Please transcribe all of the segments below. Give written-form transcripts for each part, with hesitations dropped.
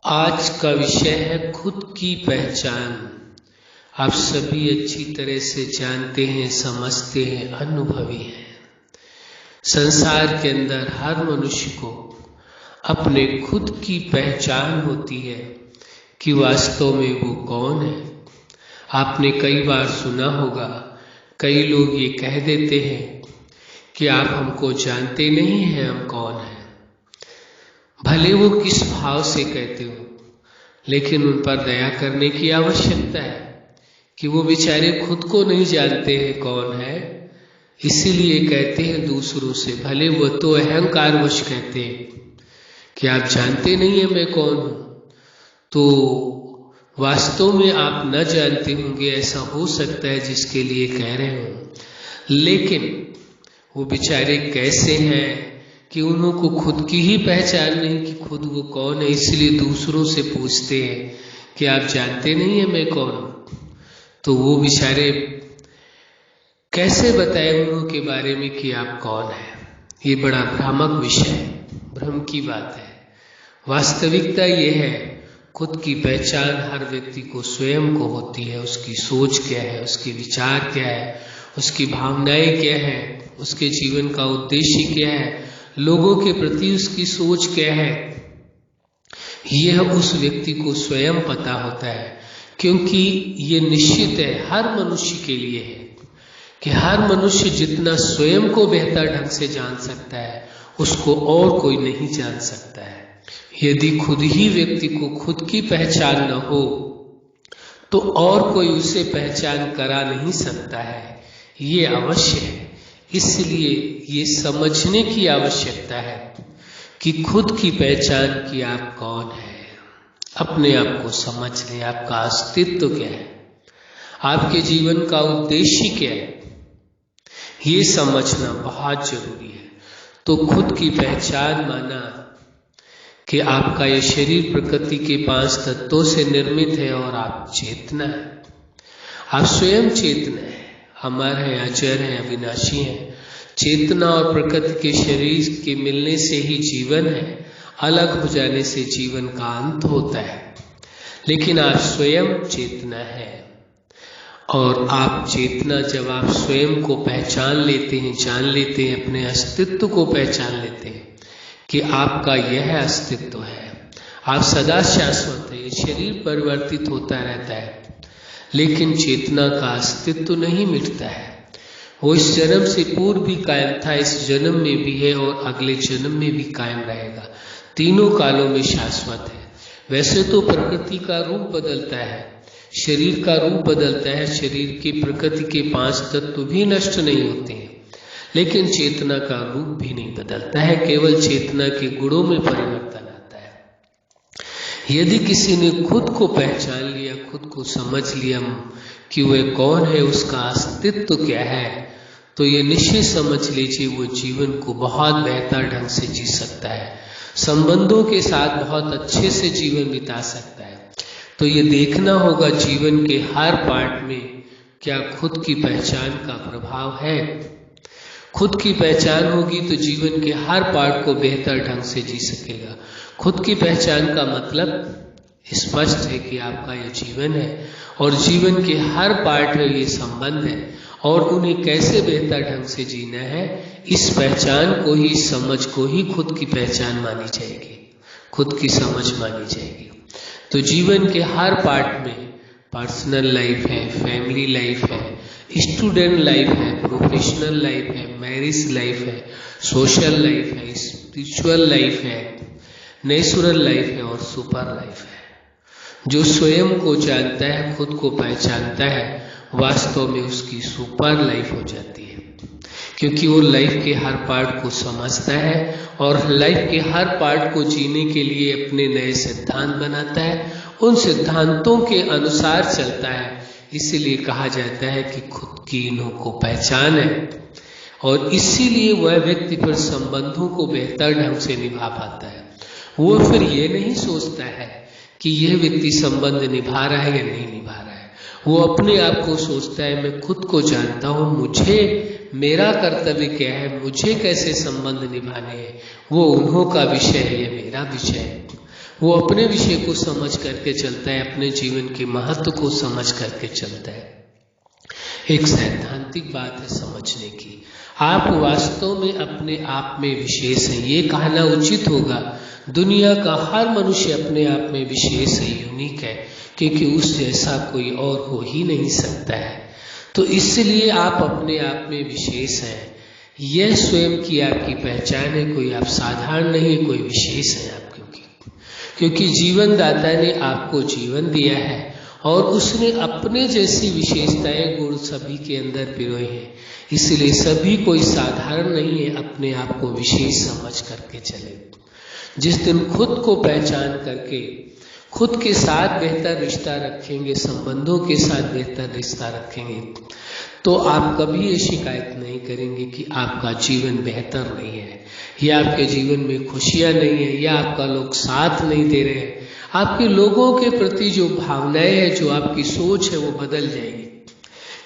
आज का विषय है खुद की पहचान। आप सभी अच्छी तरह से जानते हैं, समझते हैं, अनुभवी हैं। संसार के अंदर हर मनुष्य को अपने खुद की पहचान होती है कि वास्तव में वो कौन है। आपने कई बार सुना होगा, कई लोग ये कह देते हैं कि आप हमको जानते नहीं हैं, हम कौन हैं। भले वो किस भाव से कहते हो, लेकिन उन पर दया करने की आवश्यकता है कि वो बेचारे खुद को नहीं जानते हैं कौन है, इसीलिए कहते हैं दूसरों से। भले वो तो अहंकारवश कहते हैं कि आप जानते नहीं हैं मैं कौन हूं, तो वास्तव में आप न जानते होंगे, ऐसा हो सकता है जिसके लिए कह रहे हो। लेकिन वो बेचारे कैसे हैं कि उनको खुद की ही पहचान नहीं कि खुद वो कौन है, इसलिए दूसरों से पूछते हैं कि आप जानते नहीं हैं मैं कौन हूं। तो वो बेचारे कैसे बताए उनके बारे में कि आप कौन है। ये बड़ा भ्रामक विषय है, भ्रम की बात है। वास्तविकता ये है, खुद की पहचान हर व्यक्ति को स्वयं को होती है। उसकी सोच क्या है, उसके विचार क्या है, उसकी भावनाएं क्या है, उसके जीवन का उद्देश्य क्या है, लोगों के प्रति उसकी सोच क्या है, यह उस व्यक्ति को स्वयं पता होता है। क्योंकि ये निश्चित है, हर मनुष्य के लिए है कि हर मनुष्य जितना स्वयं को बेहतर ढंग से जान सकता है, उसको और कोई नहीं जान सकता है। यदि खुद ही व्यक्ति को खुद की पहचान न हो तो और कोई उसे पहचान करा नहीं सकता है, ये अवश्य है। इसलिए ये समझने की आवश्यकता है कि खुद की पहचान कि आप कौन है। अपने आप को समझ लें, आपका अस्तित्व क्या है, आपके जीवन का उद्देश्य क्या है, ये समझना बहुत जरूरी है। तो खुद की पहचान माना कि आपका ये शरीर प्रकृति के 5 तत्वों से निर्मित है और आप चेतना है। आप स्वयं चेतना है, अमर है, अजर है, अविनाशी है। चेतना और प्रकृति के शरीर के मिलने से ही जीवन है, अलग हो जाने से जीवन का अंत होता है। लेकिन आप स्वयं चेतना है, और आप चेतना जब आप स्वयं को पहचान लेते हैं, जान लेते हैं, अपने अस्तित्व को पहचान लेते हैं कि आपका यह अस्तित्व है, आप सदा शाश्वत है। शरीर परिवर्तित होता रहता है, लेकिन चेतना का अस्तित्व नहीं मिटता है। वो इस जन्म से पूर्व भी कायम था, इस जन्म में भी है और अगले जन्म में भी कायम रहेगा। तीनों कालों में शाश्वत है। वैसे तो प्रकृति का रूप बदलता है, शरीर का रूप बदलता है, शरीर की प्रकृति के 5 तत्व भी नष्ट नहीं होते हैं, लेकिन चेतना का रूप भी नहीं बदलता है, केवल चेतना के गुणों में परिवर्तन आता है। यदि किसी ने खुद को पहचान लिया, खुद को समझ लिया कि वह कौन है, उसका अस्तित्व क्या है, तो ये निश्चय समझ लीजिए वो जीवन को बहुत बेहतर ढंग से जी सकता है, संबंधों के साथ बहुत अच्छे से जीवन बिता सकता है। तो ये देखना होगा जीवन के हर पार्ट में क्या खुद की पहचान का प्रभाव है। खुद की पहचान होगी तो जीवन के हर पार्ट को बेहतर ढंग से जी सकेगा। खुद की पहचान का मतलब स्पष्ट है कि आपका यह जीवन है और जीवन के हर पार्ट में ये संबंध है, और उन्हें कैसे बेहतर ढंग से जीना है, इस पहचान को ही, समझ को ही खुद की पहचान मानी जाएगी, खुद की समझ मानी जाएगी। तो जीवन के हर पार्ट में पर्सनल लाइफ है, फैमिली लाइफ है, स्टूडेंट लाइफ है, प्रोफेशनल लाइफ है, मैरिज लाइफ है, सोशल लाइफ है, स्पिरिचुअल लाइफ है, नेचुरल लाइफ है और सुपर लाइफ है। जो स्वयं को जानता है, खुद को पहचानता है, वास्तव में उसकी सुपर लाइफ हो जाती है, क्योंकि वो लाइफ के हर पार्ट को समझता है और लाइफ के हर पार्ट को जीने के लिए अपने नए सिद्धांत बनाता है, उन सिद्धांतों के अनुसार चलता है। इसीलिए कहा जाता है कि खुद की इनको पहचान है, और इसीलिए वह व्यक्ति फिर संबंधों को बेहतर ढंग से निभा पाता है। वो फिर ये नहीं सोचता है कि यह व्यक्ति संबंध निभा रहा है या नहीं निभा रहा है। वो अपने आप को सोचता है, मैं खुद को जानता हूँ, मुझे मेरा कर्तव्य क्या है, मुझे कैसे संबंध निभाने हैं, वो उन्हों का विषय है, ये मेरा विषय है। वो अपने विषय को समझ करके चलता है, अपने जीवन के महत्व को समझ करके चलता है। एक सैद्धांतिक बात है समझने की, आप वास्तव में अपने आप में विशेष हैं। ये कहना उचित होगा दुनिया का हर मनुष्य अपने आप में विशेष है, यूनिक है, क्योंकि उस जैसा कोई और हो ही नहीं सकता है। तो इसलिए आप अपने आप में विशेष हैं, यह स्वयं की आपकी पहचान है। कोई आप साधारण नहीं, कोई विशेष है आप, क्योंकि जीवन दाता ने आपको जीवन दिया है और उसने अपने जैसी विशेषताएं गुण सभी के अंदर पिरोए हैं। इसलिए सभी कोई साधारण नहीं है, अपने आप को विशेष समझ करके चले। जिस दिन खुद को पहचान करके खुद के साथ बेहतर रिश्ता रखेंगे, संबंधों के साथ बेहतर रिश्ता रखेंगे, तो आप कभी ये शिकायत नहीं करेंगे कि आपका जीवन बेहतर नहीं है, या आपके जीवन में खुशियां नहीं है, या आपका लोग साथ नहीं दे रहे हैं। आपके लोगों के प्रति जो भावनाएं हैं, जो आपकी सोच है, वो बदल जाएगी,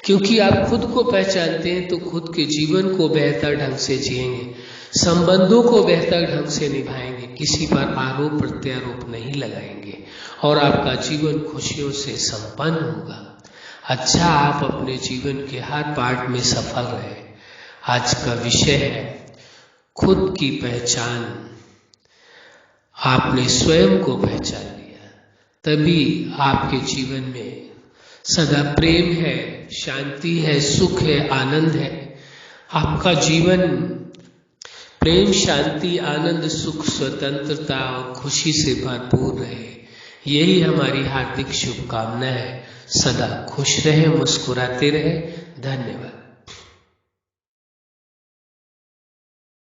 क्योंकि आप खुद को पहचानते हैं तो खुद के जीवन को बेहतर ढंग से जिएंगे, संबंधों को बेहतर ढंग से निभाएंगे, किसी पर आरोप प्रत्यारोप नहीं लगाएंगे और आपका जीवन खुशियों से संपन्न होगा। अच्छा, आप अपने जीवन के हर पार्ट में सफल रहे। आज का विषय है खुद की पहचान। आपने स्वयं को पहचान लिया, तभी आपके जीवन में सदा प्रेम है, शांति है, सुख है, आनंद है। आपका जीवन प्रेम, शांति, आनंद, सुख, स्वतंत्रता और खुशी से भरपूर रहे। यही हमारी हार्दिक शुभकामना है। सदा खुश रहे, मुस्कुराते रहे। धन्यवाद।